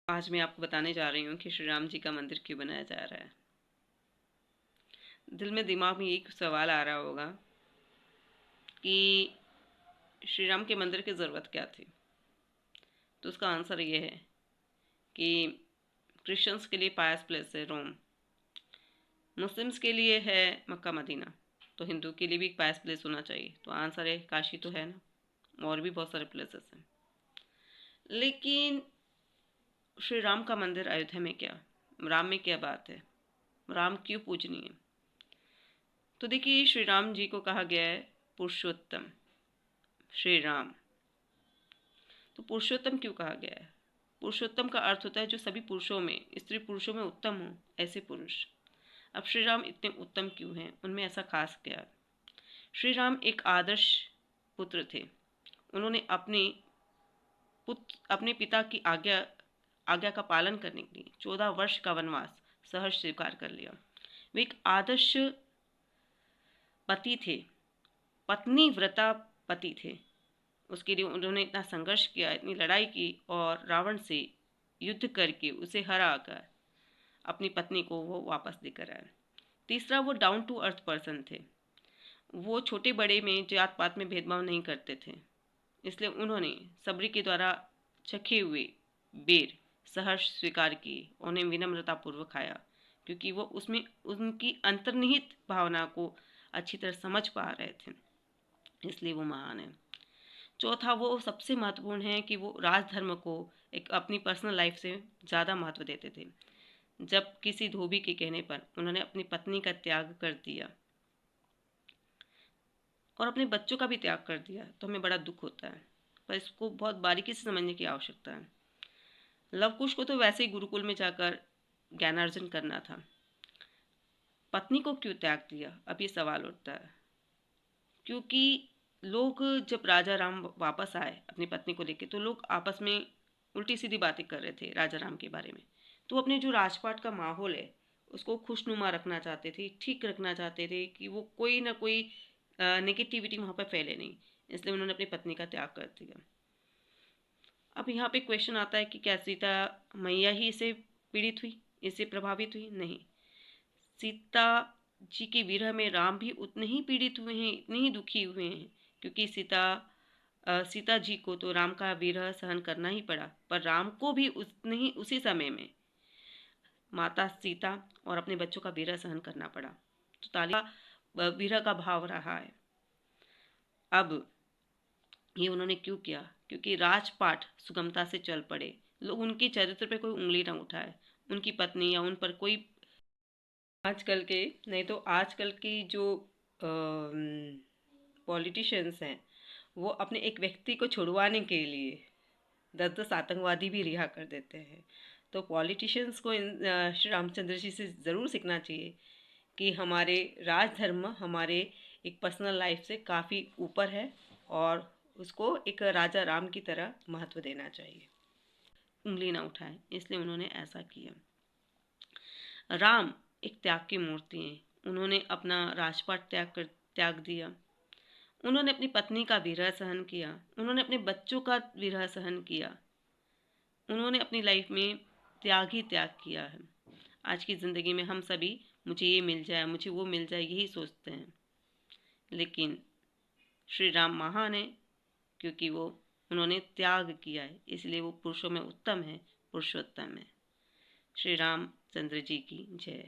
आज मैं आपको बताने जा रही हूँ कि श्री राम जी का मंदिर क्यों बनाया जा रहा है। दिल में दिमाग में एक सवाल आ रहा होगा कि श्री राम के मंदिर की ज़रूरत क्या थी। तो उसका आंसर ये है कि क्रिश्चियंस के लिए पायस प्लेस है रोम, मुस्लिम्स के लिए है मक्का मदीना, तो हिंदू के लिए भी एक पायस प्लेस होना चाहिए। तो आंसर है काशी तो है ना, और भी बहुत सारे प्लेसेस हैं। लेकिन श्री राम का मंदिर अयोध्या में क्या, राम में क्या बात है, राम क्यों पूजनीय। तो देखिए, श्री राम जी को कहा गया है पुरुषोत्तम, श्री राम। तो पुरुषोत्तम क्यों कहा गया है? पुरुषोत्तम का अर्थ होता है जो सभी पुरुषों में, स्त्री पुरुषों में उत्तम हो, ऐसे पुरुष। अब श्री राम इतने उत्तम क्यों हैं, उनमें ऐसा खास क्या? श्री राम एक आदर्श पुत्र थे। उन्होंने अपने पिता की आज्ञा का पालन करने के लिए 14 वर्ष का वनवास सहर्ष स्वीकार कर लिया। वे एक आदर्श पति थे, पत्नी व्रता पति थे। उसके लिए उन्होंने इतना संघर्ष किया, इतनी लड़ाई की, और रावण से युद्ध करके उसे हरा कर अपनी पत्नी को वो वापस लेकर आए। तीसरा, वो डाउन टू अर्थ पर्सन थे। वो छोटे बड़े में, जात पात में भेदभाव नहीं करते थे। इसलिए उन्होंने सबरी के द्वारा चखे हुए बेर सहर्ष स्वीकार किए, उन्हें विनम्रतापूर्वक खाया, क्योंकि वो उसमें उनकी अंतर्निहित भावना को अच्छी तरह समझ पा रहे थे। इसलिए वो महान है। चौथा, वो सबसे महत्वपूर्ण है कि वो राजधर्म को एक अपनी पर्सनल लाइफ से ज़्यादा महत्व देते थे। जब किसी धोबी के कहने पर उन्होंने अपनी पत्नी का त्याग कर दिया और अपने बच्चों का भी त्याग कर दिया, तो हमें बड़ा दुख होता है, पर इसको बहुत बारीकी से समझने की आवश्यकता है। लव कुश को तो वैसे ही गुरुकुल में जाकर ज्ञानार्जन करना था, पत्नी को क्यों त्याग दिया, अब ये सवाल उठता है। क्योंकि लोग, जब राजा राम वापस आए अपनी पत्नी को लेकर, तो लोग आपस में उल्टी सीधी बातें कर रहे थे राजा राम के बारे में। तो अपने जो राजपाट का माहौल है उसको खुशनुमा रखना चाहते थे, ठीक रखना चाहते थे कि वो कोई ना कोई नेगेटिविटी वहाँ पर फैले नहीं। इसलिए उन्होंने अपनी पत्नी का त्याग कर दिया। अब यहाँ पे क्वेश्चन आता है कि क्या सीता मैया ही इससे पीड़ित हुई, इससे प्रभावित हुई? नहीं, सीता जी के विरह में राम भी उतने ही पीड़ित हुए हैं, इतने ही दुखी हुए हैं, क्योंकि सीता जी को तो राम का विरह सहन करना ही पड़ा, पर राम को भी उतने ही उसी समय में माता सीता और अपने बच्चों का विरह सहन करना पड़ा। तो तालिका विरह का भाव रहा है। अब ये उन्होंने क्यों किया? क्योंकि राजपाट सुगमता से चल पड़े, लोग उनके चरित्र पे कोई उंगली ना उठाए, उनकी पत्नी या उन पर कोई, आजकल के, नहीं तो आजकल की जो पॉलिटिशियंस हैं, वो अपने एक व्यक्ति को छुड़वाने के लिए 10-10 आतंकवादी भी रिहा कर देते हैं। तो पॉलिटिशियंस को श्री रामचंद्र जी से ज़रूर सीखना चाहिए कि हमारे राजधर्म हमारे एक पर्सनल लाइफ से काफ़ी ऊपर है, और उसको एक राजा राम की तरह महत्व देना चाहिए, उंगली ना उठाएं। इसलिए उन्होंने ऐसा किया। राम एक त्याग की मूर्ति हैं। उन्होंने अपना राजपाट त्याग दिया, उन्होंने अपनी पत्नी का विरह सहन किया, उन्होंने अपने बच्चों का विरह सहन किया, उन्होंने अपनी लाइफ में त्याग ही त्याग किया है। आज की ज़िंदगी में हम सभी मुझे ये मिल जाए, मुझे वो मिल जाए, यही सोचते हैं। लेकिन श्री राम महान है, क्योंकि उन्होंने त्याग किया है, इसलिए वो पुरुषों में उत्तम है, पुरुषोत्तम है। श्री रामचंद्र जी की जय।